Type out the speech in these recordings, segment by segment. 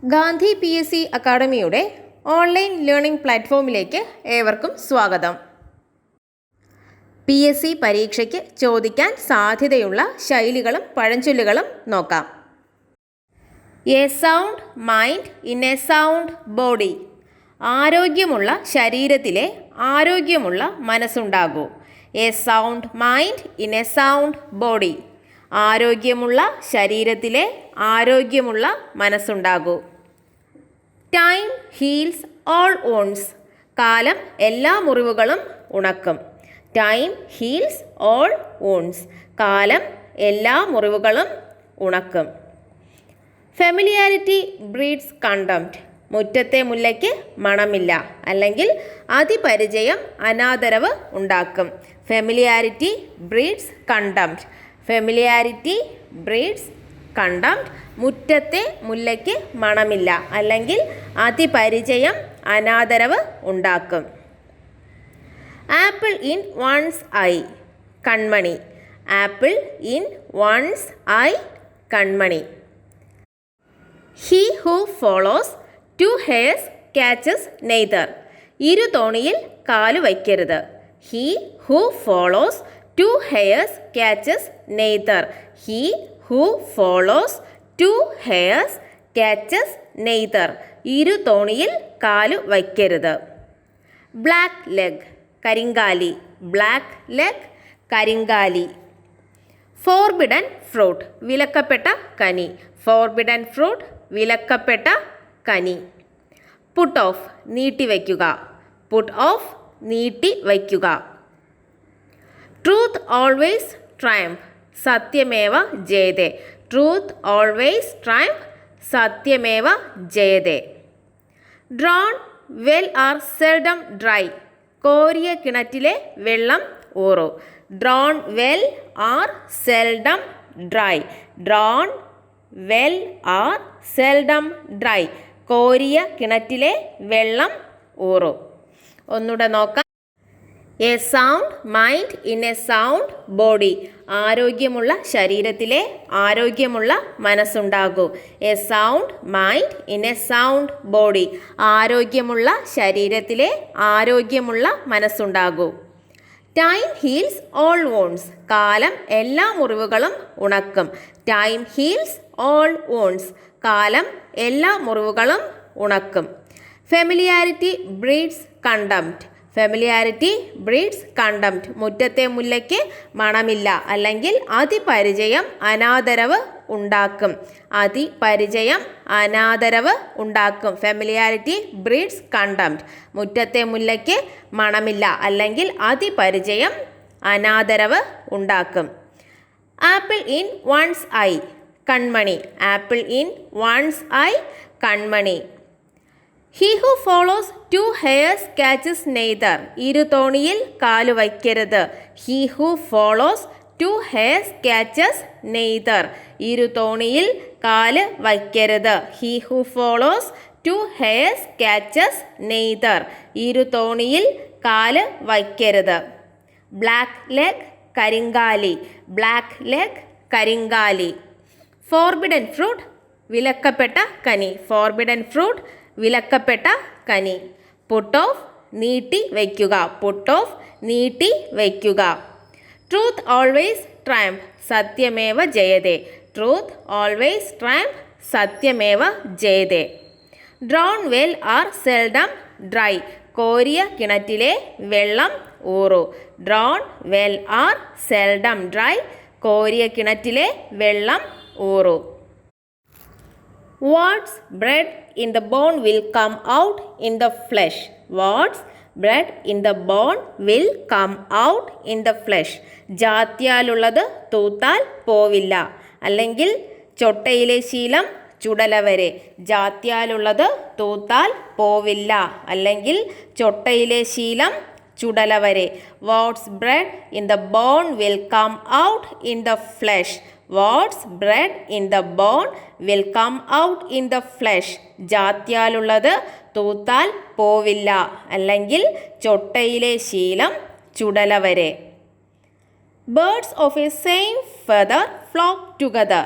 Gandhi PSC അക്കാഡമിയുടെ online learning പ്ലാറ്റ്ഫോമിലേക്ക് ഏവർക്കും സ്വാഗതം. PSC പരീക്ഷയ്ക്ക് ചോദിക്കാൻ സാധ്യതയുള്ള ശൈലികളും പഴഞ്ചൊല്ലുകളും നോക്കാം. A sound mind in a sound body. ആരോഗ്യമുള്ള ശരീരത്തിലെ ആരോഗ്യമുള്ള മനസ്സുണ്ടാകൂ. A sound mind in a sound body. ആരോഗ്യമുള്ള ശരീരത്തിലെ ആരോഗ്യമുള്ള മനസ്സുണ്ടാകൂ. Time heals all wounds. കാലം എല്ലാ മുറിവുകളും ഉണക്കും. Time heals all wounds. കാലം എല്ലാ മുറിവുകളും ഉണക്കും. Familiarity breeds contempt. മുറ്റത്തെ മുല്ലയ്ക്ക് മണമില്ല, അല്ലെങ്കിൽ അതിപരിചയം അനാദരവ് ഉണ്ടാക്കും. Familiarity breeds contempt. Familiarity breeds contempt. മുറ്റത്തെ മുല്ലയ്ക്ക് മണമില്ല, അല്ലെങ്കിൽ അതിപരിചയം അനാദരവ് ഉണ്ടാക്കും. Apple in one's eye. കൺമണി. Apple in one's eye. കൺമണി. He who follows two hares catches neither. ഇരു തോണിയിൽ കാലു വയ്ക്കരുത്. He who follows two hares catches neither. He who follows two hares catches neither. ഇരു തോണിയിൽ കാലു വയ്ക്കരുത്. Black leg. കരിങ്കാലി. Black leg. കരിങ്കാലി. Forbidden fruit. വിലക്കപ്പെട്ട കനി. Forbidden fruit. വിലക്കപ്പെട്ട കനി. Put off. നീട്ടിവയ്ക്കുക. Put off. നീട്ടിവയ്ക്കുക. Truth always triumph. സത്യമേവ ജയതേ. Truth always triumph. സത്യമേവ ജയതേ. Drawn well are seldom dry. കോരിയ കിണറ്റിലെ വെള്ളം ഊറു. Drawn well are seldom dry. Drawn well are seldom dry. കോരിയ കിണറ്റിലെ വെള്ളം ഊറു. ഒന്നുകൂടെ നോക്കാം. A sound mind in a sound body. ആരോഗ്യമുള്ള ശരീരത്തിലെ ആരോഗ്യമുള്ള മനസ്സുണ്ടാകൂ. A sound mind in a sound body. ആരോഗ്യമുള്ള ശരീരത്തിലെ ആരോഗ്യമുള്ള മനസ്സുണ്ടാകൂ. Time heals all wounds. കാലം എല്ലാ മുറിവുകളും ഉണക്കും. Time heals all wounds. കാലം എല്ലാ മുറിവുകളും ഉണക്കും. Familiarity breeds contempt. Familiarity breeds contempt. മുറ്റത്തെ മുല്ലയ്ക്ക് മണമില്ല, അല്ലെങ്കിൽ അതിപരിചയം അനാദരവ് ഉണ്ടാക്കും. അതിപരിചയം അനാദരവ് ഉണ്ടാക്കും. Familiarity breeds contempt. മുറ്റത്തെ മുല്ലയ്ക്ക് മണമില്ല, അല്ലെങ്കിൽ അതിപരിചയം അനാദരവ് ഉണ്ടാക്കും. Apple in one's eye. കൺമണി. Apple in one's eye. കൺമണി. He who follows two hares catches neither. ഇരു തോണിയിൽ കാലു വയ്ക്കരുത്. He who follows two hares catches neither. ഇരു തോണിയിൽ കാല് വയ്ക്കരുത്. He who follows two hares catches neither. ഇരു തോണിയിൽ കാല് വയ്ക്കരുത്. Black leg. കരിങ്കാലി. Black leg. കരിങ്കാലി. Forbidden fruit. വിലക്കപ്പെട്ട കനി. Forbidden fruit. വിലക്കപ്പെട്ട കനി. Put off. നീട്ടി വയ്ക്കുക. Put off. നീട്ടി വയ്ക്കുക. Truth always triumph. സത്യമേവ ജയതേ. Truth always triumph. സത്യമേവ ജയതേ. Drawn well are seldom dry. കോരിയ കിണറ്റിലെ വെള്ളം ഊറു. Drawn well are seldom dry. കോരിയ കിണറ്റിലെ വെള്ളം ഊറു. What's bred in the bone will come out in the flesh. What's bred in the bone will come out in the flesh. ജാത്യാലുള്ളത് തൂത്താൽ പോവില്ല, അല്ലെങ്കിൽ ചൊട്ടയിലെ ശീലം ചുടല വരെ. ജാത്യാലുള്ളത് തൂത്താൽ പോവില്ല, അല്ലെങ്കിൽ ചൊട്ടയിലെ ശീലം ചുടല വരെ. What's bred in the bone will come out in the flesh. What's bred in the bone will come out in the flesh. ജാത്യാലുള്ളത് തൂത്താൽ പോവില്ല, അല്ലെങ്കിൽ ചൊട്ടയിലെ ശീലം ചുടല വരെ. Birds of a same feather flock together.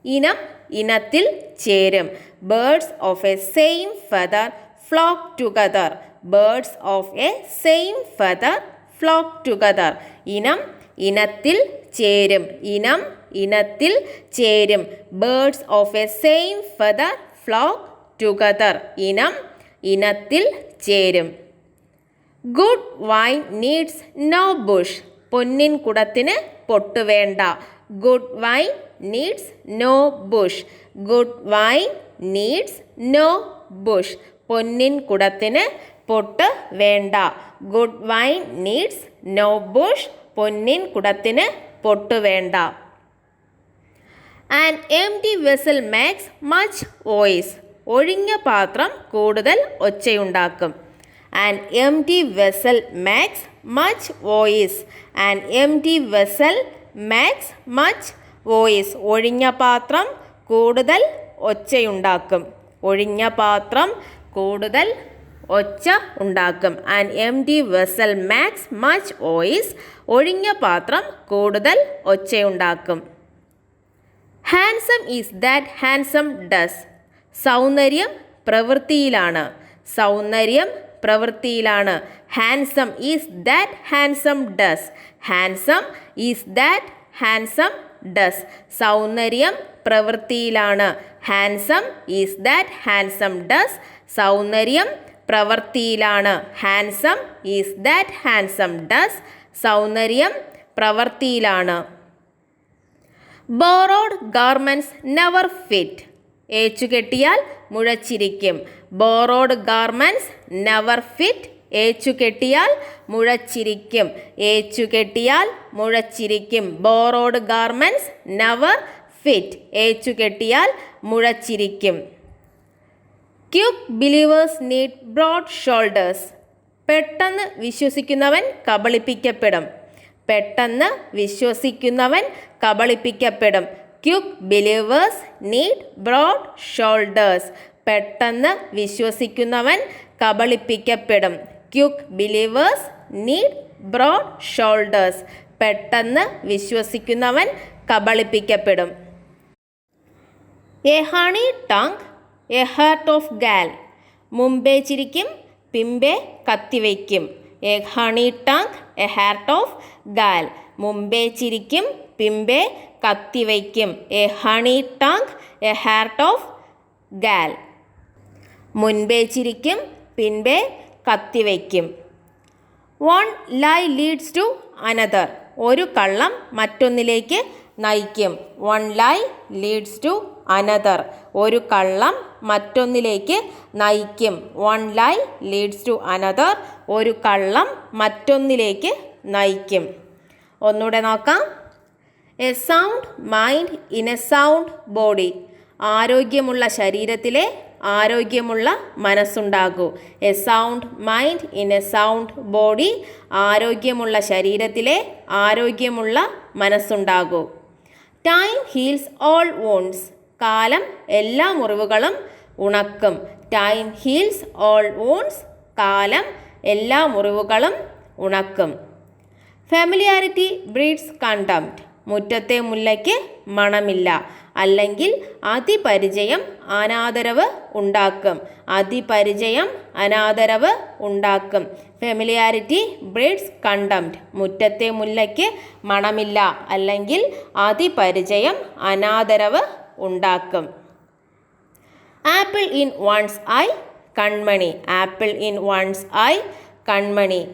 ഇനം ഇനത്തിൽ ചേരും. Birds of a same feather flock together. Birds of a same feather flock together. ഇനം ഇനത്തിൽ ചേരും. ഇനം ഇനത്തിൽ ചേരും. Birds of a same feather flock together. ഇനം ഇനത്തിൽ ചേരും. Good wine needs no bush. പൊന്നിൻ കുടത്തിന് പൊട്ട് വേണ്ട. Good wine needs no bush. Good wine needs no bush. പൊന്നിൻ കുടത്തിന് പൊട്ട് വേണ്ട. Good wine needs no bush. പൊന്നിൻ കുടത്തിന് പൊട്ട് വേണ്ട. An empty vessel makes much voice. ഒഴിഞ്ഞ പാത്രം കൂടുതൽ ഒച്ചയുണ്ടാക്കും. An empty vessel makes much voice. An empty vessel makes much voice. ഒഴിഞ്ഞ പാത്രം കൂടുതൽ ഒച്ചയുണ്ടാക്കും. ഒഴിഞ്ഞ പാത്രം കൂടുതൽ ഒച്ച ഉണ്ടാക്കും. An empty vessel makes much voice. ഒഴിഞ്ഞ പാത്രം കൂടുതൽ ഒച്ചയുണ്ടാക്കും. Handsome is that handsome does. സൗന്ദര്യം പ്രവൃത്തിയിലാണ്. സൗന്ദര്യം പ്രവൃത്തിയിലാണ്. Handsome is that handsome does. Handsome is that handsome does. സൗന്ദര്യം പ്രവൃത്തിയിലാണ്. Handsome is that handsome does. സൗന്ദര്യം പ്രവൃത്തിയിലാണ്. Handsome is that handsome does. സൗന്ദര്യം പ്രവൃത്തിയിലാണ്. Borrowed garments never fit. ഏച്ചുകെട്ടിയാൽ മുഴച്ചിരിക്കും. Borrowed garments never fit. ഏച്ചുകെട്ടിയാൽ മുഴച്ചിരിക്കും. ഏച്ചുകെട്ടിയാൽ മുഴച്ചിരിക്കും. Borrowed garments never fit. ഏച്ചുകെട്ടിയാൽ മുഴച്ചിരിക്കും. Quick believers need broad shoulders. പെട്ടെന്ന് വിശ്വസിക്കുന്നവൻ കബളിപ്പിക്കപ്പെടും. പെട്ടെന്ന് വിശ്വസിക്കുന്നവൻ കബളിപ്പിക്കപ്പെടും. Quick believers need broad shoulders. പെട്ടെന്ന് വിശ്വസിക്കുന്നവൻ കബളിപ്പിക്കപ്പെടും. Quick believers need broad shoulders. പെട്ടെന്ന് വിശ്വസിക്കുന്നവൻ കബളിപ്പിക്കപ്പെടും. A honey tongue a heart of gall. മുമ്പേ ചിരിക്കും പിമ്പേ കത്തിവയ്ക്കും. A honey tongue a heart of gall. മുമ്പേ ചിരിക്കും പിമ്പേ കത്തിവയ്ക്കും. A honey tongue a heart of gall. മുൻപേ ചിരിക്കും പിൻപേ കത്തിവയ്ക്കും. One lie leads to another. ഒരു കള്ളം മറ്റൊന്നിലേക്ക് നയിക്കും. One lie leads to another. ഒരു കള്ളം മറ്റൊന്നിലേക്ക് നയിക്കും. One lie leads to another. ഒരു കള്ളം മറ്റൊന്നിലേക്ക് നയിക്കും. ഒന്നുകൂടെ നോക്കാം. A sound mind in a sound body. ആരോഗ്യമുള്ള ശരീരത്തിലെ ആരോഗ്യമുള്ള മനസ്സുണ്ടാകൂ. A sound mind in a sound body. ആരോഗ്യമുള്ള ശരീരത്തിലെ ആരോഗ്യമുള്ള മനസ്സുണ്ടാകൂ. Time heals all wounds. കാലം എല്ലാ മുറിവുകളും ഉണക്കും. Time heals all wounds. കാലം എല്ലാ മുറിവുകളും ഉണക്കും. Familiarity breeds contempt. മുറ്റത്തെ മുല്ലയ്ക്ക് മണമില്ല. അല്ലെങ്കിൽ അതിപരിചയം അനാദരവ് ഉണ്ടാക്കും. അതിപരിചയം അനാദരവ് ഉണ്ടാക്കും. Familiarity breeds contempt. മുറ്റത്തെ മുല്ലയ്ക്ക് മണമില്ല. അല്ലെങ്കിൽ അതിപരിചയം അനാദരവ് ഉണ്ടാക്കും. ആപ്പിൾ ഇൻ വൺസ് ഐ കൺമണി. ആപ്പിൾ ഇൻ വൺസ് ഐ കൺമണി.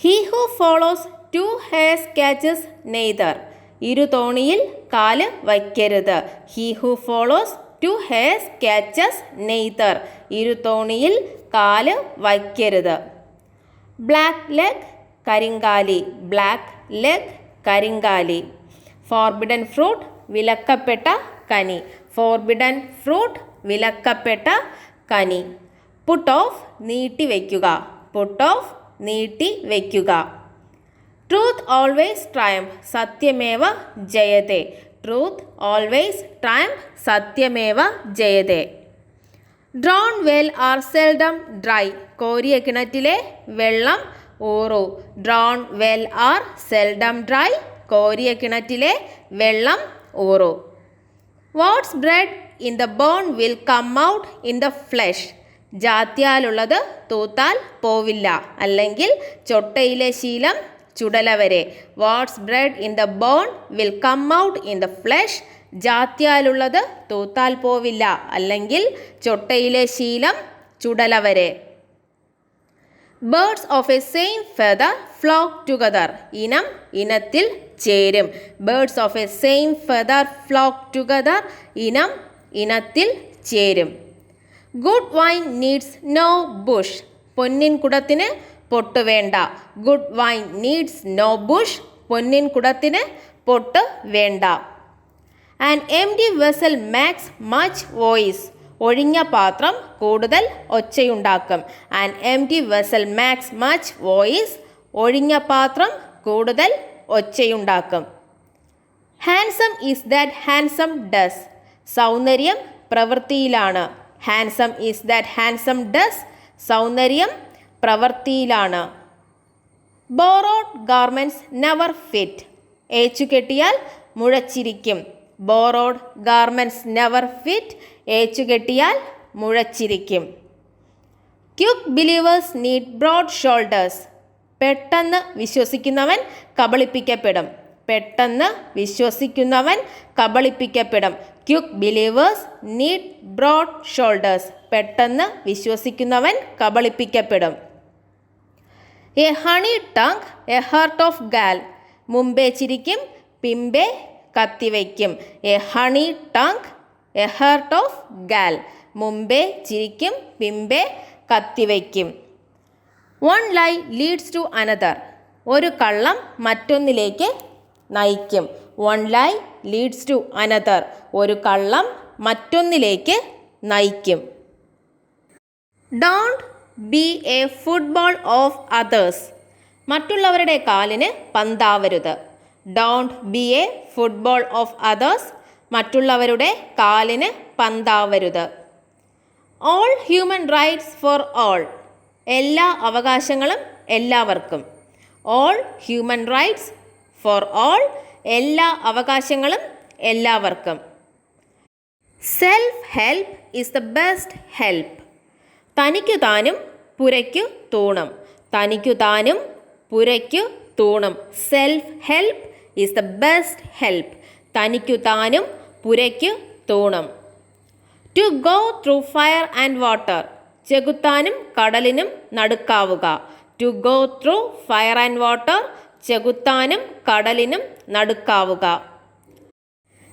He who follows two hares catches neither. ഇരുതോണിയിൽ കാല് വയ്ക്കരുത്. He who follows two hares catches neither. ഇരുതോണിയിൽ കാല് വയ്ക്കരുത്. ബ്ലാക്ക് ലെഗ് കരിങ്കാലി. ബ്ലാക്ക് ലെഗ് കരിങ്കാലി. ഫോർബിഡൻ ഫ്രൂട്ട് വിലക്കപ്പെട്ട കനി. ഫോർബിഡൻ ഫ്രൂട്ട് വിലക്കപ്പെട്ട കനി. പുട്ട് ഓഫ് നീട്ടി വയ്ക്കുക. പുട്ട് ഓഫ് നീട്ടി വയ്ക്കുക. Truth always triumph. സത്യമേവ ജയതേ. Truth always triumph. സത്യമേവ ജയതേ. Drawn well are seldom dry. കോരിയ കിണറ്റിലെ വെള്ളം ഊറു. Drawn well are seldom dry. കോരിയ കിണറ്റിലെ വെള്ളം ഊറു. What's bred in the bone will come out in the flesh. ജാത്യാലുള്ളത് തൂത്താൽ പോവില്ല, അല്ലെങ്കിൽ ചൊട്ടയിലെ ശീലം ചുടല വരെ. What's bred in the bone will come out in the flesh. ജാത്യാലുള്ളത് തൂത്താൽ പോവില്ല, അല്ലെങ്കിൽ ചൊട്ടയിലെ ശീലം ചുടല വരെ. Birds of a same feather flock together. ഇനം ഇനത്തിൽ ചേരും. Birds of a same feather flock together. ഇനം ഇനത്തിൽ ചേരും. Good wine needs no bush. പൊന്നിൻ കുടത്തിന് പൊട്ട് വേണ്ട. Good wine needs no bush. പൊന്നിൻ കുടത്തിന് പൊട്ട് വേണ്ട. An empty vessel makes much voice. ഒഴിഞ്ഞ പാത്രം കൂടുതൽ ഒച്ചയുണ്ടാക്കും. An empty vessel makes much voice. ഒഴിഞ്ഞ പാത്രം കൂടുതൽ ഒച്ചയുണ്ടാക്കും. Handsome is that handsome does. സൗന്ദര്യം പ്രവൃത്തിയിലാണ്. Handsome is that handsome does. സൗന്ദര്യം പ്രവൃത്തിയിലാണ്. Borrowed garments never fit. ഏച്ചുകെട്ടിയാൽ മുഴച്ചിരിക്കും. Borrowed garments never fit. ഏച്ചുകെട്ടിയാൽ മുഴച്ചിരിക്കും. Quick believers need broad shoulders. പെട്ടെന്ന് വിശ്വസിക്കുന്നവൻ കബളിപ്പിക്കപ്പെടും. പെട്ടെന്ന് വിശ്വസിക്കുന്നവൻ കബളിപ്പിക്കപ്പെടും. Quick believers need broad shoulders. പെട്ടെന്ന് വിശ്വസിക്കുന്നവൻ കബളിപ്പിക്കപ്പെടും. A honey tongue a heart of gall. മുമ്പേ ചിരിക്കും, പിമ്പേ കത്തിവയ്ക്കും. A honey tongue a heart of gall. മുമ്പേ ചിരിക്കും, പിമ്പേ കത്തിവയ്ക്കും. One lie leads to another. ഒരു കള്ളം മറ്റൊന്നിലേക്ക് നയിക്കും. One lie leads to another. ഒരു കള്ളം മറ്റൊന്നിലേക്ക് നയിക്കും. Don't be a football of others. മറ്റുള്ളവരുടെ കാലിന് പന്താവരുത്. Don't be a football of others. മറ്റുള്ളവരുടെ കാലിന് പന്താവരുത്. All human rights for all. എല്ലാ അവകാശങ്ങളും എല്ലാവർക്കും. All human rights for all. എല്ലാ അവകാശങ്ങളും എല്ലാവർക്കും. Self help is the best help. തനിക്കു താനും പുരയ്ക്കു തൂണം. തനിക്കു താനും പുരയ്ക്കു തൂണം. Self help is the best help. തനിക്കു താനും പുരയ്ക്കു തൂണം. To go through fire and water. ചെകുത്താനും കടലിനും നടുക്കാവുക. To go through fire and water. ചെകുത്താനും കടലിനും നടുക്കാവുക.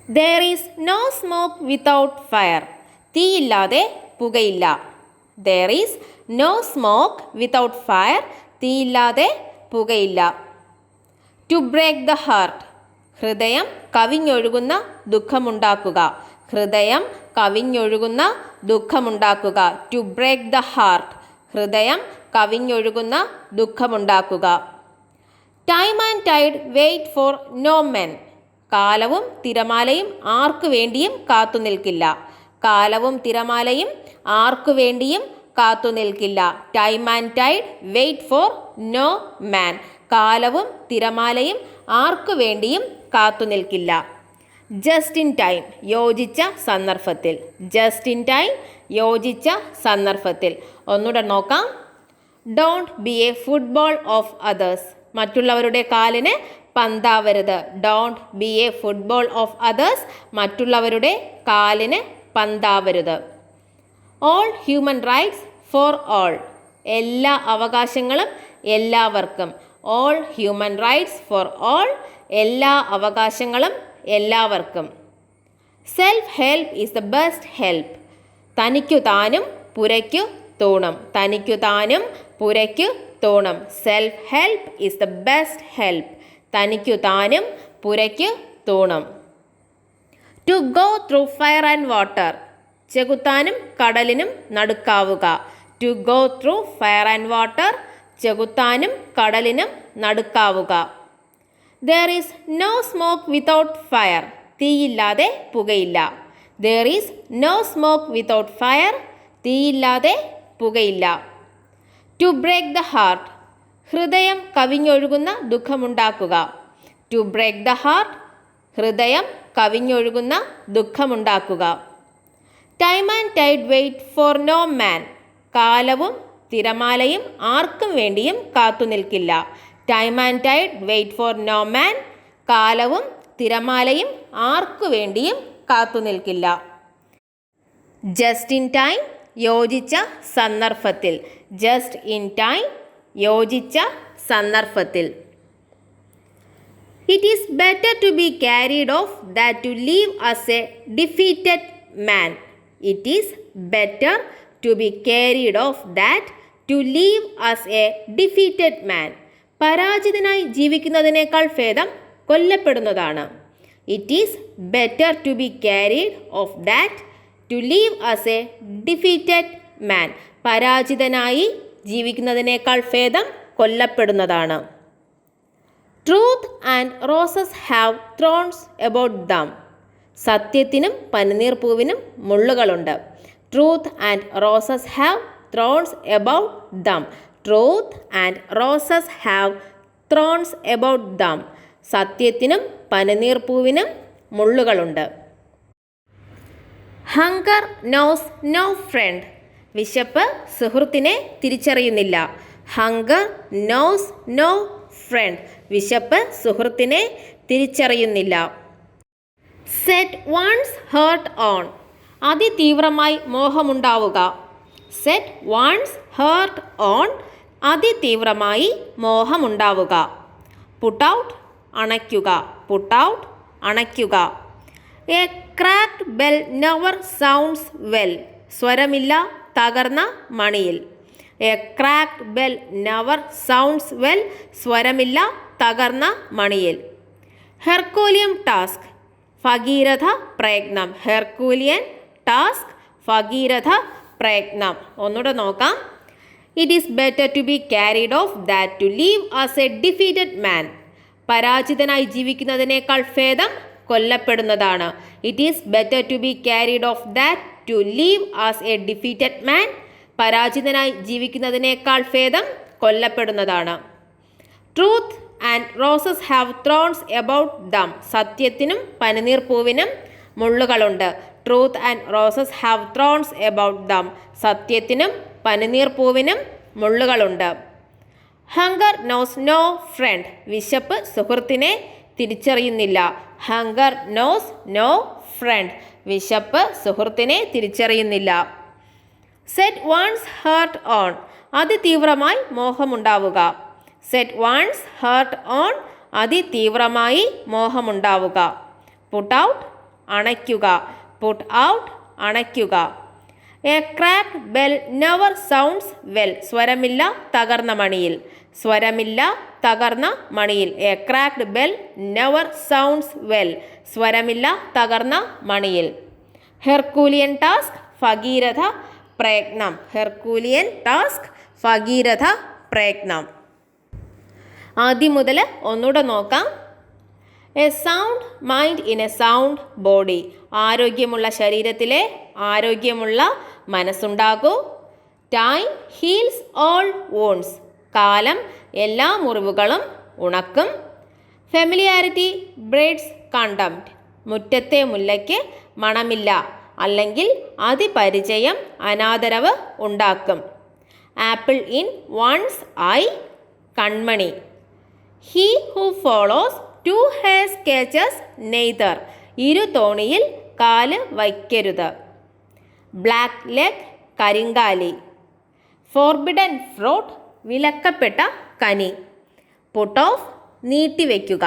There is no smoke without fire. തീയില്ലാതെ പുകയില്ല. There is no smoke without fire. തീയില്ലാതെ പുകയില്ല. To break the heart. ഹൃദയം കവിഞ്ഞൊഴുകുന്ന ദുഃഖമുണ്ടാക്കുക. ഹൃദയം കവിഞ്ഞൊഴുകുന്ന ദുഃഖമുണ്ടാക്കുക. To break the heart. ഹൃദയം കവിഞ്ഞൊഴുകുന്ന ദുഃഖമുണ്ടാക്കുക. Time and tide wait for no men. കാലവും തിരമാലയും ആർക്കു വേണ്ടിയും കാത്തു നിൽക്കില്ല. കാലവും തിരമാലയും ആർക്കു വേണ്ടിയും കാത്തു നിൽക്കില്ല. Time and tide wait for no man. കാലവും തിരമാലയും ആർക്കു വേണ്ടിയും കാത്തു നിൽക്കില്ല. Just in time. യോജിച്ച സന്ദർഭത്തിൽ. Just in time. യോജിച്ച സന്ദർഭത്തിൽ. ഒന്നുകൂടെ നോക്കാം. Don't be a football of others. മറ്റുള്ളവരുടെ കാലിന് പന്താവരുത്. Don't be a football of others. മറ്റുള്ളവരുടെ കാലിന് പന്താവരുത്. All human rights for all. എല്ലാ അവകാശങ്ങളും എല്ലാവർക്കും. All human rights for all. എല്ലാ അവകാശങ്ങളും എല്ലാവർക്കും. Self help is the best help. തനിക്കു താനും പുരയ്ക്കു തൂണം. തനിക്കു താനും പുരയ്ക്കു തൂണം. Self help is the best help. തനിക്കു താനും പുരയ്ക്കു തൂണം. To go through fire and water. ചെകുത്താനും കടലിനും നടുക്കാവുക. To go through fire and water. ചെകുത്താനും കടലിനും നടുക്കാവുക. There is no smoke without fire. തീയില്ലാതെ പുകയില്ല. There is no smoke without fire. തീയില്ലാതെ പുകയില്ല. To break the heart. ഹൃദയം കവിഞ്ഞൊഴുകുന്ന ദുഃഖമുണ്ടാക്കുക. To break the heart. ഹൃദയം കവിഞ്ഞൊഴുകുന്ന ദുഃഖമുണ്ടാക്കുക. Time and tide wait for no man. കാലവും തിരമാലയും ആർക്കും വേണ്ടിയും കാത്തു നിൽക്കില്ല. Time and tide wait for no man. കാലവും തിരമാലയും ആർക്കു വേണ്ടിയും കാത്തു നിൽക്കില്ല. ജസ്റ്റ് ഇൻ ടൈം, യോജിച്ച സന്ദർഭത്തിൽ. ജസ്റ്റ് ഇൻ ടൈം, യോജിച്ച സന്ദർഭത്തിൽ. It is better to be carried off that to leave as a defeated man. It is better to be carried off that to leave as a defeated man. പരാജിതനായി ജീവിക്കുന്നതിനേക്കാൾ ഭേദം കൊല്ലപ്പെടുന്നതാണ്. It is better to be carried off that to leave as a defeated man. പരാജിതനായി ജീവിക്കുന്നതിനേക്കാൾ ഭേദം കൊല്ലപ്പെടുന്നതാണ്. Truth and roses have thorns about them. സത്യത്തിനും പനിനീർപ്പൂവിനും മുള്ളുകളുണ്ട്. Truth and roses have thorns about dum. Truth and roses have thorns about them. സത്യത്തിനും പനിനീർപ്പൂവിനും മുള്ളുകളുണ്ട്. Hunger knows no friend. വിശപ്പ് സുഹൃത്തിനെ തിരിച്ചറിയുന്നില്ല. Hunger knows no friend. വിശപ്പ് സുഹൃത്തിനെ തിരിച്ചറിയുന്നില്ല. Set one's heart on. അതിതീവ്രമായി മോഹമുണ്ടാവുക. Set one's heart on. അതിതീവ്രമായി മോഹമുണ്ടാവുക. പുട്ട് ഔട്ട്, അണയ്ക്കുക. പുട്ട് ഔട്ട്, അണയ്ക്കുക. A cracked bell never sounds well. സ്വരമില്ല തകർന്ന മണിയിൽ. A cracked bell never sounds well. സ്വരമില്ല തകർന്ന മണിയിൽ. Herculean task. ഭഗീരഥ പ്രയത്നം. Herculean task. ഭഗീരഥ പ്രയത്നം. ഒന്നുകൂടെ നോക്കാം. It is better to be carried off that to leave as a defeated man. പരാജിതനായി ജീവിക്കുന്നതിനേക്കാൾ ഭേദം കൊല്ലപ്പെടുന്നതാണ്. It is better to be carried off that to leave as a defeated man. പരാജിതനായി ജീവിക്കുന്നതിനേക്കാൾ ഭേദം കൊല്ലപ്പെടുന്നതാണ്. Truth and roses have thorns about them. സത്യത്തിനും പനിനീർപ്പൂവിനും മുള്ളുകളുണ്ട്. Truth and roses have thorns about them. സത്യത്തിനും പനിനീർപ്പൂവിനും മുള്ളുകളുണ്ട്. Hunger knows no friend. വിശപ്പ് സുഹൃത്തിനെ തിരിച്ചറിയുന്നില്ല. Hunger knows no friend. വിശപ്പ് സുഹൃത്തിനെ തിരിച്ചറിയുന്നില്ല. Set one's heart on. അതിതീവ്രമായി മോഹമുണ്ടാവുക. Set one's heart on. അതിതീവ്രമായി മോഹമുണ്ടാവുക. പുട്ട് ഔട്ട്, അണയ്ക്കുക. പുട്ട് ഔട്ട്, അണയ്ക്കുക. A cracked bell never sounds well. സ്വരമില്ല തകർന്ന മണിയിൽ. സ്വരമില്ല തകർന്ന മണിയിൽ. A cracked bell never sounds well. സ്വരമില്ല തകർന്ന മണിയിൽ. Herculean task. ഭഗീരഥ പ്രയത്നം. Herculean task. ഭഗീരഥ പ്രയത്നം. ആദ്യം മുതൽ ഒന്നുകൂടെ നോക്കാം. A sound mind in a sound body. ആരോഗ്യമുള്ള ശരീരത്തിലെ ആരോഗ്യമുള്ള മനസ്സുണ്ടാകൂ. Time heals all wounds. കാലം എല്ലാ മുറിവുകളും ഉണക്കും. Familiarity breeds contempt. മുറ്റത്തെ മുല്ലയ്ക്ക് മണമില്ല, അല്ലെങ്കിൽ അതിപരിചയം അനാദരവ് ഉണ്ടാക്കും. Apple in one's eye. കൺമണി. He who follows two hares catches neither. ഇരു തോണിയിൽ കാല് വയ്ക്കരുത്. Black leg. കരിങ്കാലി. Forbidden fruit. വിലക്കപ്പെട്ട കനി. Put off. നീട്ടിവെക്കുക.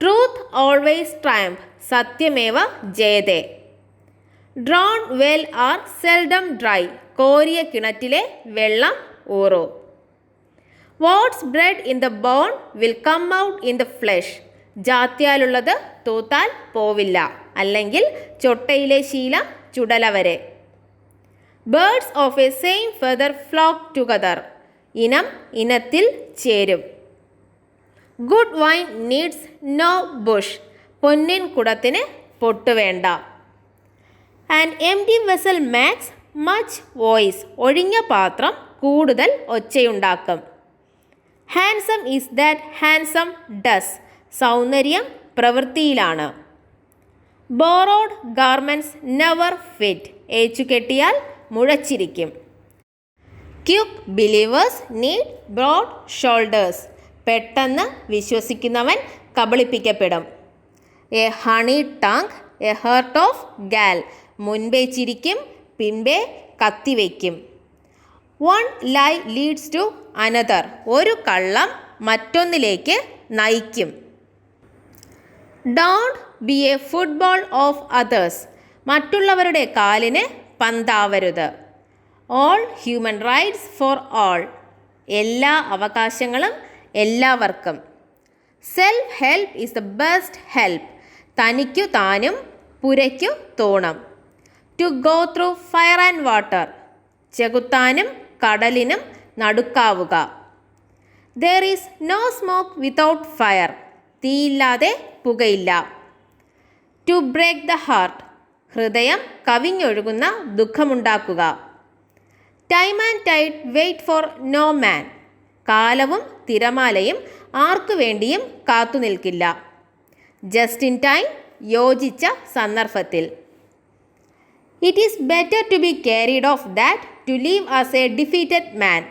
Truth always triumph. സത്യമേവ ജയതേ. Drawn well are seldom dry. കോരിയ കിണറ്റിലെ വെള്ളം ഊറൂ. What's bred in the bone will come out in the flesh. ജാത്യാലുള്ളത് തൂത്താൽ പോവില്ല, അല്ലെങ്കിൽ ചൊട്ടയിലെ ശീല ചുടല വരെ. Birds of a same feather flock together. ഇനം ഇനത്തിൽ ചേരും. Good wine needs no bush. പൊന്നിൻ കുടത്തിന് പൊട്ടുവേണ്ട. An empty vessel makes much voice. ഒഴിഞ്ഞ പാത്രം കൂടുതൽ ഒച്ചയുണ്ടാക്കും. Handsome is that handsome does. സൗന്ദര്യം പ്രവൃത്തിയിലാണ്. Borrowed garments never fit. ഏച്ചു കെട്ടിയാൽ മുഴച്ചിരിക്കും. Quick believers need broad shoulders. പെട്ടെന്ന് വിശ്വസിക്കുന്നവൻ കബളിപ്പിക്കപ്പെടും. A honey tongue a heart of gall. മുൻപേ ചിരിക്കും, പിൻപേ കത്തിവയ്ക്കും. One lie leads to another. ഒരു കള്ളം മറ്റൊന്നിലേക്ക് നയിക്കും. Don't be a football of others. മറ്റുള്ളവരുടെ കാലിന് പന്താവരുത്. All human rights for all. എല്ലാ അവകാശങ്ങളും എല്ലാവർക്കും. Self help is the best help. തനിക്കു താനും പുരയ്ക്കു തൂണം. To go through fire and water. ചെകുത്താനും കടലിനും നടുക്കാവുക. There is no smoke without fire. തീയില്ലാതെ പുകയില്ല. To break the heart. ഹൃദയം കവിഞ്ഞൊഴുകുന്ന ദുഃഖമുണ്ടാക്കുക. Time and tide wait for no man. കാലവും തിരമാലയും ആർക്കു വേണ്ടിയും കാത്തു നിൽക്കില്ല. Just in time. യോജിച്ച സന്ദർഭത്തിൽ. It is better to be carried off that to leave as a defeated man.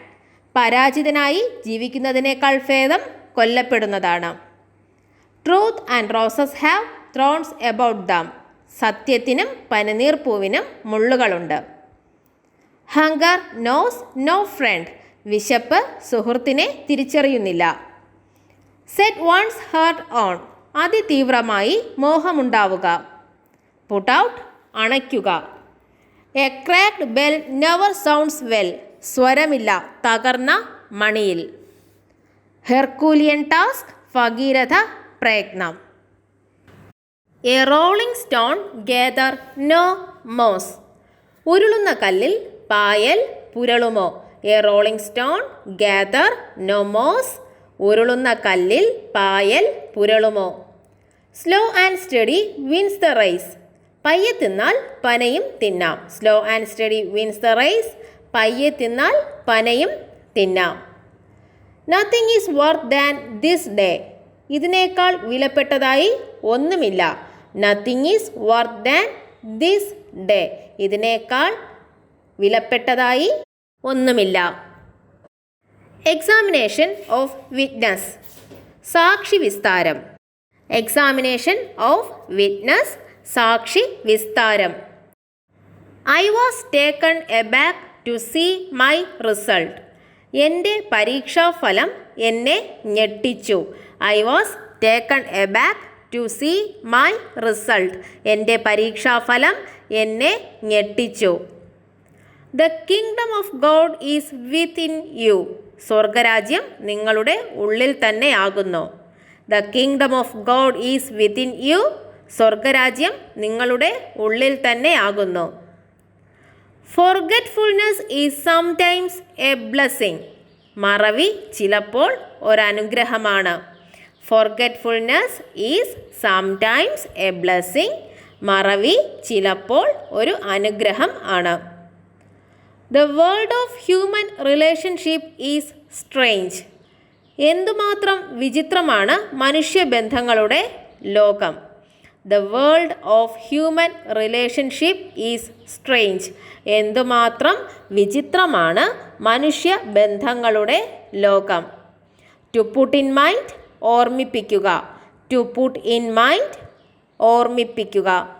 പരാജിതനായി ജീവിക്കുന്നതിനേക്കാൾ ഭേദം കൊല്ലപ്പെടുന്നതാണ്. Truth and roses have thorns about them. സത്യത്തിനും പനിനീർപ്പൂവിനും മുള്ളുകളുണ്ട്. Hunger knows no friend. വിശപ്പ് സുഹൃത്തിനെ തിരിച്ചറിയുന്നില്ല. Set one's heart on. അതിതീവ്രമായി മോഹമുണ്ടാവുക. പുട്ട് ഔട്ട് അണയ്ക്കുക. A cracked bell never sounds well. സ്വരമില്ല തകർന്ന മണിയിൽ. ഹെർക്കൂലിയൻ ടാസ്ക് ഭഗീരഥ പ്രയത്നം. A rolling stone gather no moss. ഉരുളുന്ന കല്ലിൽ പായൽ പുരളുമോ. A rolling stone gather no moss. ഉരുളുന്ന കല്ലിൽ പായൽ പുരളുമോ. Slow and steady wins the race. പയ്യെ തിന്നാൽ പനയും തിന്നാം. Slow and steady wins the race. പയ്യെ തിന്നാൽ പനയും തിന്നാം. Nothing is worth than this day. ഇതിനേക്കാൾ വിലപ്പെട്ടതായി ഒന്നുമില്ല. Nothing is worth than this day. ഇതിനേക്കാൾ വിലപ്പെട്ടതായി ഒന്നുമില്ല. Examination of witness. സാക്ഷി വിസ്താരം. Examination of witness. സാക്ഷി വിസ്താരം. I was taken aback to see my result. എൻ്റെ പരീക്ഷാഫലം എന്നെ ഞെട്ടിച്ചു. I was taken aback to see my result. എൻ്റെ പരീക്ഷാഫലം എന്നെ ഞെട്ടിച്ചു. The kingdom of God is within you. സ്വർഗരാജ്യം നിങ്ങളുടെ ഉള്ളിൽ തന്നെയാകുന്നു. The kingdom of God is within you. സ്വർഗരാജ്യം നിങ്ങളുടെ ഉള്ളിൽ തന്നെയാകുന്നു. Forgetfulness is sometimes a blessing. മറവി ചിലപ്പോൾ ഒരനുഗ്രഹമാണ്. Forgetfulness is sometimes a blessing. മറവി ചിലപ്പോൾ ഒരു അനുഗ്രഹം ആണ്. The world of human relationship is strange. എന്തുമാത്രം വിചിത്രമാണ് മനുഷ്യബന്ധങ്ങളുടെ ലോകം. The world of human relationship is strange. എന്തുമാത്രം വിചിത്രമാണ് മനുഷ്യബന്ധങ്ങളുടെ ലോകം. ടു പുട്ട് ഇൻ മൈൻഡ് ഓർമ്മിപ്പിക്കുക. ടു പുട്ട് ഇൻ മൈൻഡ് ഓർമ്മിപ്പിക്കുക.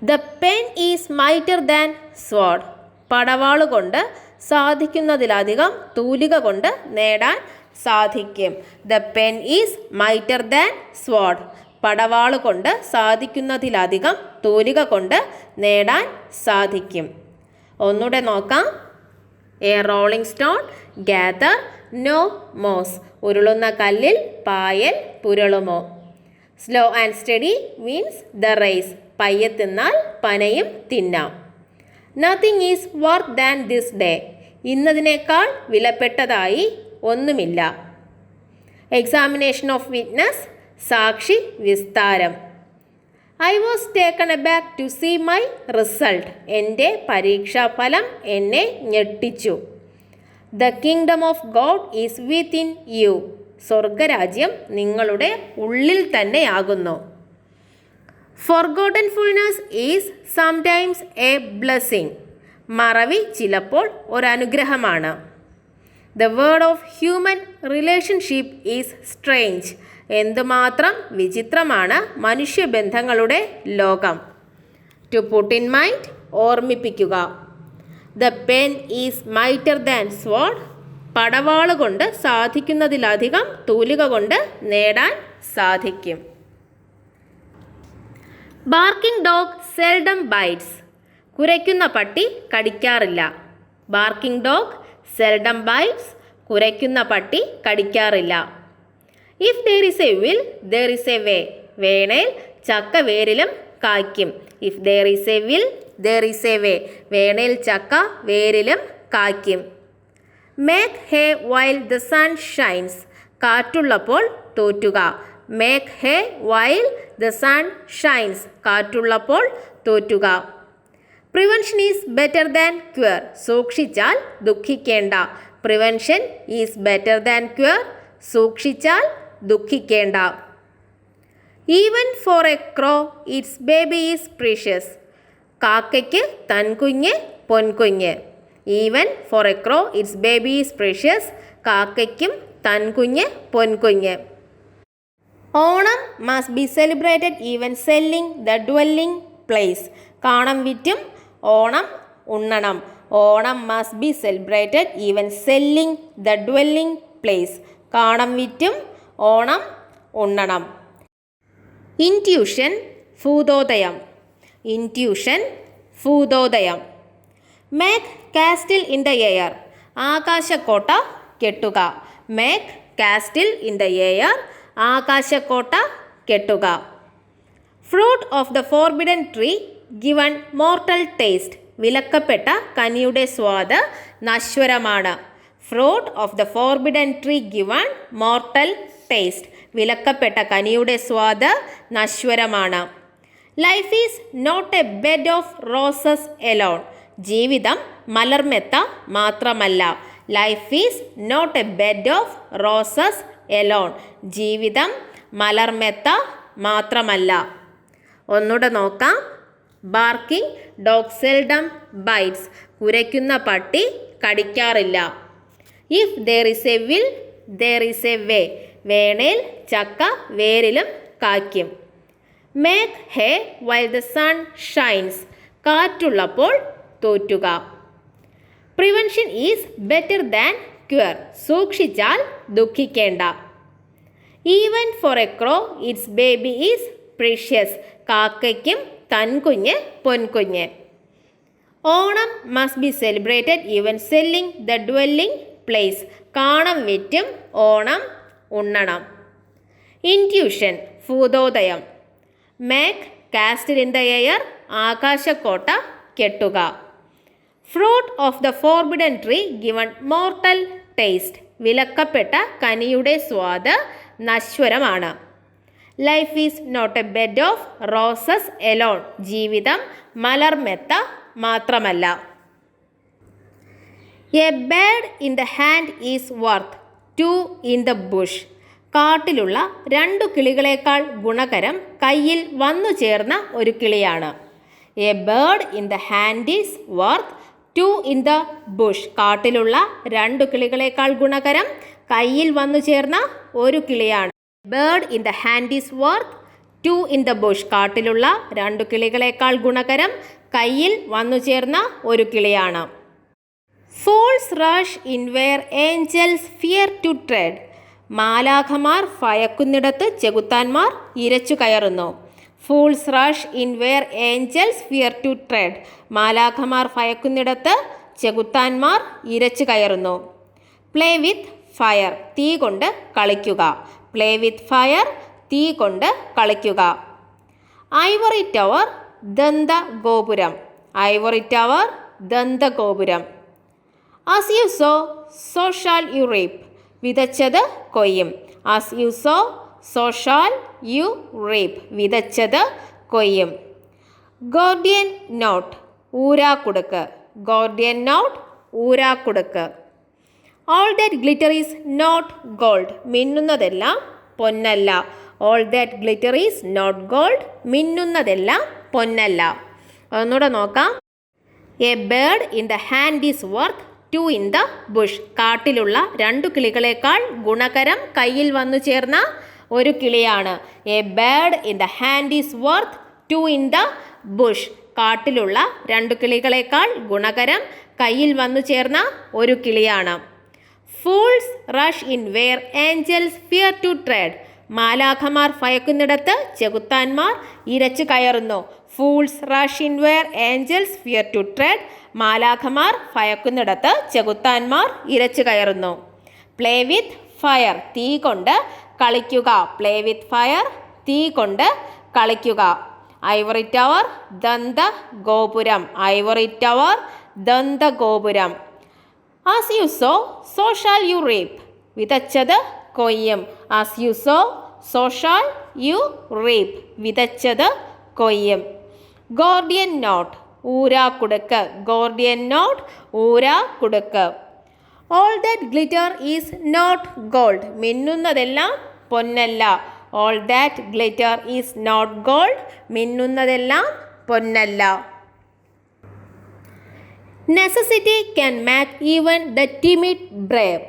The pen is mightier than sword. പടവാളുകൊണ്ട് സാധിക്കുന്നതിലധികം തൂലിക കൊണ്ട് നേടാൻ സാധിക്കും. The pen is mightier than sword. പടവാളുകൊണ്ട് സാധിക്കുന്നതിലധികം തൂലിക കൊണ്ട് നേടാൻ സാധിക്കും. ഒന്നുകൂടെ നോക്കാം. A rolling stone gather no moss. ഉരുളുന്ന കല്ലിൽ പായൽ പുരളുമോ. Slow and steady wins the race. പയ്യെ തിന്നാൽ പനയും തിന്നാം. Nothing is worth than this day. ഇന്നതിനേക്കാൾ വിലപ്പെട്ടതായി ഒന്നുമില്ല. Examination of witness. സാക്ഷി വിസ്താരം. I was taken aback to see my result. എൻ്റെ പരീക്ഷാഫലം എന്നെ ഞെട്ടിച്ചു. The kingdom of God is within you. സ്വർഗരാജ്യം നിങ്ങളുടെ ഉള്ളിൽ തന്നെയാകുന്നു. Forgetfulness is sometimes a blessing. മറവി ചിലപ്പോൾ ഒരനുഗ്രഹമാണ്. The word of human relationship is strange. എന്തുമാത്രം വിചിത്രമാണ് മനുഷ്യബന്ധങ്ങളുടെ ലോകം. To put in mind, ഓർമ്മിപ്പിക്കുക. The pen is mightier than sword. പടവാള് കൊണ്ട് സാധിക്കുന്നതിലധികം തൂലിക കൊണ്ട് നേടാൻ സാധിക്കും. Barking dog seldom bites. കുരയ്ക്കുന്ന പട്ടി കടിക്കാറില്ല. Barking dog seldom bites. കുരയ്ക്കുന്ന പട്ടി കടിക്കാറില്ല. If there is a will, there is a way. വേണേൽ ചക്ക വേരിലും കായ്ക്കും. If there is a will, there is a way. വേണേൽ ചക്ക വേരിലും കായ്ക്കും. Make hay while the sun shines. കാറ്റുള്ളപ്പോൾ തോറ്റുക. Make hay while the sun shines. കാറ്റുള്ളപ്പോൾ തോറ്റുക. Prevention is better than cure. സൂക്ഷിച്ചാൽ ദുഃഖിക്കേണ്ട. Prevention is better than cure. സൂക്ഷിച്ചാൽ ദുഃഖിക്കേണ്ട. Even for a crow, its baby is precious. കാക്കയ്ക്ക് തൻകുഞ്ഞ് പൊൻകുഞ്ഞ്. Even for a crow, its baby is precious. കാക്കയ്ക്കും തൻകുഞ്ഞ് പൊൻകുഞ്ഞ്. Onam must be celebrated even selling the dwelling place. കാണം വിറ്റും Onam ഉണ്ണണം. Onam must be celebrated even selling the dwelling place. കാണം വിറ്റും Onam ഉണ്ണണം. Intuition ഭൂതോദയം. Intuition ഭൂതോദയം. Make castle in the air. ആകാശക്കോട്ട കെട്ടുക. Make castle in the air. ആകാശക്കോട്ട കെട്ടുക. Fruit of the forbidden tree given mortal taste. വിലക്കപ്പെട്ട കനിയുടെ സ്വാദ് നശ്വരമാണ്. Fruit of the forbidden tree given mortal taste. വിലക്കപ്പെട്ട കനിയുടെ സ്വാദ് നശ്വരമാണ്. Life is not a bed of roses alone. ജീവിതം മലർമെത്ത മാത്രമല്ല. Life is not a bed of roses alone. ജീവിതം മലർമെത്ത മാത്രമല്ല. ഒന്നുകൂടെ നോക്കാം. Barking dog seldom bites. കുരയ്ക്കുന്ന പട്ടി കടിക്കാറില്ല. If there is a will, there is a way. വേണേൽ ചക്ക വേരിലും കായ്ക്കും. Make hay while the sun shines. കാറ്റുള്ളപ്പോൾ തോറ്റുക. Prevention is better than cure. സൂക്ഷിച്ചാൽ ദുഃഖിക്കേണ്ട. Even for a crow, its baby is precious. കാക്കയ്ക്കും തൻകുഞ്ഞ് പൊൻകുഞ്ഞ്. Onam must be celebrated even selling the dwelling place. കാണം വിറ്റും Onam ഉണ്ണണം. Intuition ഭൂതോദയം. Make castle in the air. ആകാശക്കോട്ട കെട്ടുക. Fruit of the forbidden tree given mortal taste. വിലക്കപ്പെട്ട കനിയുടെ സ്വാദ് നശ്വരമാണ്. Life is not a bed of roses alone. ജീവിതം മലർമെത്ത മാത്രമല്ല. A bird in the hand is worth two in the bush. കാട്ടിലുള്ള 2 കിളികളേക്കാൾ ഗുണകരം കയ്യിൽ വന്നു ചേർന്ന ഒരു കിളിയാണ്. A bird in the hand is worth two in the bush. കാട്ടിലുള്ള 2 കിളികളേക്കാൾ ഗുണകരം കയ്യിൽ വന്നു ചേർന്ന ഒരു കിളിയാണ്. Bird in the hand is worth two in the bush. കാട്ടിലുള്ള 2 കിളികളേക്കാൾ ഗുണകരം കയ്യിൽ വന്നു ചേർന്ന ഒരു കിളിയാണ്. Fools rush in where angels fear to tread. മാലാഖമാർ ഭയക്കുന്നിടത്ത് ചെകുത്താന്മാർ ഇരച്ചു കയറുന്നു. Fools rush in where angels fear to tread. മാലാഖമാർ ഭയക്കുന്നിടത്ത് ചെകുത്താന്മാർ ഇരച്ചു കയറുന്നു. Play with fire. തീ കൊണ്ട് കളിക്കുക. Play with fire. തീ കൊണ്ട് കളിക്കുക. Ivory tower. ദന്ത ഗോപുരം. Ivory tower. ദന്ത ഗോപുരം. As you sow, so shall you reap. വിതച്ചത് കൊയ്യും. As you sow, so shall you reap. വിതച്ചത് കൊയ്യും. Gordian knot. ഊരാക്കുടുക്ക്. Gordian knot. ഊരാക്കുടുക്ക്. All that glitter is not gold. മിന്നുന്നതെല്ലാം പൊന്നല്ല. All that glitter is not gold. മിന്നുന്നതെല്ലാം പൊന്നല്ല. ഒന്നുകൂടെ നോക്കാം. A bird in the hand is worth 2 in the bush. കാട്ടിലുള്ള 2 കിളികളേക്കാൾ ഗുണകരം കയ്യിൽ വന്നു ചേർന്ന ഒരു കിളിയാണ്. A bird in the hand is worth 2 in the bush. കാട്ടിലുള്ള 2 കിളികളേക്കാൾ ഗുണകരം കയ്യിൽ വന്നു ചേർന്ന ഒരു കിളിയാണ്. Fools rush in where angels fear to tread. മാലാഖമാർ ഭയക്കുന്നിടത്ത് ചെകുത്താന്മാർ ഇരച്ചു കയറുന്നു. Fools rush in where angels fear to tread. മാലാഖമാർ ഭയക്കുന്നിടത്ത് ചെകുത്താന്മാർ ഇരച്ചു കയറുന്നു. Play with fire. തീ കൊണ്ട് കളിക്കുക. Play with fire. തീ കൊണ്ട് കളിക്കുക. ഐവറി ടവർ ദന്ത ഗോപുരം. ഐവറി ടവർ ദന്ത ഗോപുരം. As you sow so shall you reap. വിതച്ചത് കൊയ്യും. As you sow so shall you reap. വിതച്ചത് കൊയ്യും. Gordian knot. ഊരാക്കുടുക്ക്. ഗോർഡിയൻ നോട്ട് ഊരാക്കുടുക്ക്. All that glitter is not gold. മിന്നുന്നതെല്ലാം പൊന്നല്ല. All that glitter is not gold. മിന്നുന്നതെല്ലാം പൊന്നല്ല. Necessity can make even the timid brave.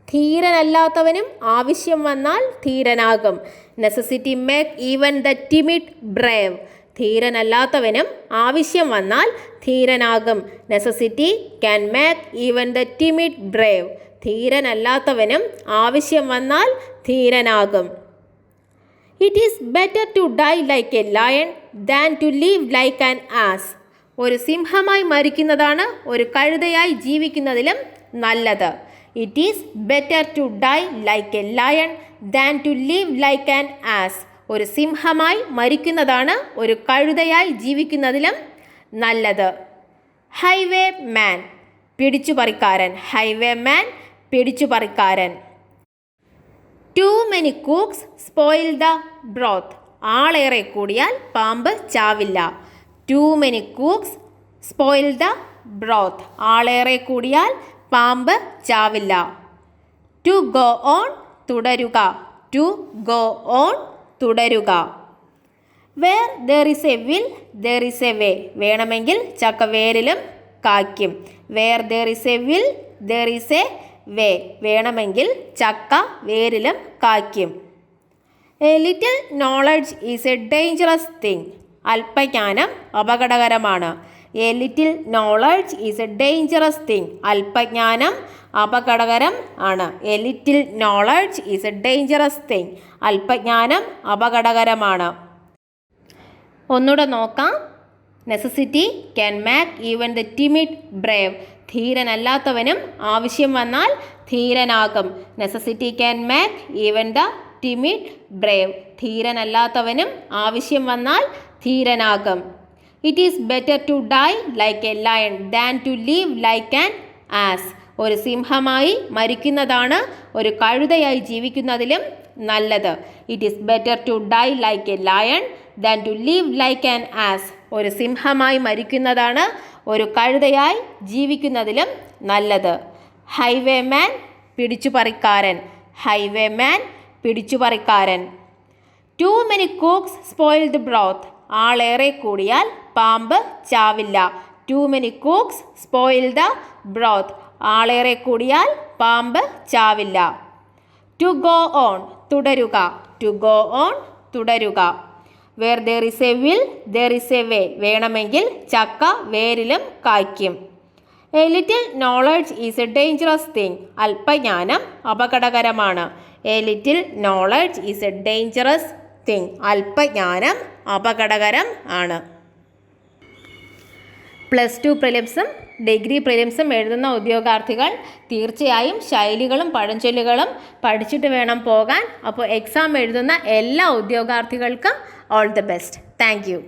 ധീരനല്ലാത്തവനും ആവശ്യം വന്നാൽ ധീരനാകും. Necessity make even the timid brave. ധീരനല്ലാത്തവനും ആവശ്യം വന്നാൽ ധീരനാകും. Necessity can make even the timid brave. ധീരനല്ലാത്തവനും ആവശ്യം വന്നാൽ ധീരനാകും. It is better to die like a lion than to live like an ass. ഒരു സിംഹമായി മരിക്കുന്നതാണ് ഒരു കഴുതയായി ജീവിക്കുന്നതിലും നല്ലത്. It is better to die like a lion than to live like an ass. ഒരു സിംഹമായി മരിക്കുന്നതാണ് ഒരു കഴുതയായി ജീവിക്കുന്നതിലും നല്ലത്. Highway man. പിടിച്ചുപറിക്കാരൻ. ഹൈവേ മാൻ പിടിച്ചുപറിക്കാരൻ. Too many cooks spoil the broth. ആളേറെ കൂടിയാൽ പാമ്പ് ചാവില്ല. Too many cooks spoil the broth. ആളേറെ കൂടിയാൽ പാമ്പ് ചാവില്ല. To go on. തുടരുക. To go on. തുടരുക. Where there is a will there is a way. വേണമെങ്കിൽ ചക്ക വേരിലും കായ്ക്കും. Where there is a will there is a way. വേണമെങ്കിൽ ചക്ക വേരിലും കായ്ക്കും. A little knowledge is a dangerous thing. അല്പജ്ഞാനം അപകടകരമാണ്. A little knowledge is a dangerous thing. അല്പജ്ഞാനം അപകടകരം ആണ്. A little knowledge is a dangerous thing. അല്പജ്ഞാനം അപകടകരമാണ്. ഒന്നുകൂടെ നോക്കാം. Necessity can make even the timid brave. ധീരനല്ലാത്തവനും ആവശ്യം വന്നാൽ ധീരനാകും. Necessity can make even the timid brave. ധീരനല്ലാത്തവനും ആവശ്യം വന്നാൽ ധീരനാകും. It is better to die like a lion than to live like an ass. ഒരു സിംഹമായി മരിക്കുന്നതാണ് ഒരു കഴുതയായി ജീവിക്കുന്നതിലും നല്ലത്. It is better to die like a lion than to live like an ass. ഒരു സിംഹമായി മരിക്കുന്നതാണ് ഒരു കഴുതയായി ജീവിക്കുന്നതിലും നല്ലത്. ഹൈവേ മാൻ പിടിച്ചുപറിക്കാരൻ. ഹൈവേ മാൻ പിടിച്ചുപറിക്കാരൻ. Too many cooks spoil the broth. ആളേറെ കൂടിയാൽ പാമ്പ് ചാവില്ല. Too many cooks spoil the broth. ആളേറെ കൂടിയാൽ പാമ്പ് ചാവില്ല. To go on. തുടരുക. To go on. തുടരുക. Where there is a will there is a way. വേണമെങ്കിൽ ചക്ക വേരിലും കായ്ക്കും. A little knowledge is a dangerous thing. അല്പജ്ഞാനം അപകടകരമാണ്. A little knowledge is a dangerous thing. അല്പജ്ഞാനം അപകടകരം ആണ്. +2 പ്രിലിംസും ഡിഗ്രി പ്രിലിംസും എഴുതുന്ന ഉദ്യോഗാർത്ഥികൾ തീർച്ചയായും ശൈലികളും പഴഞ്ചൊല്ലുകളും പഠിച്ചിട്ട് വേണം പോകാൻ. അപ്പോൾ എക്സാം എഴുതുന്ന എല്ലാ ഉദ്യോഗാർത്ഥികൾക്കും all the best. Thank U.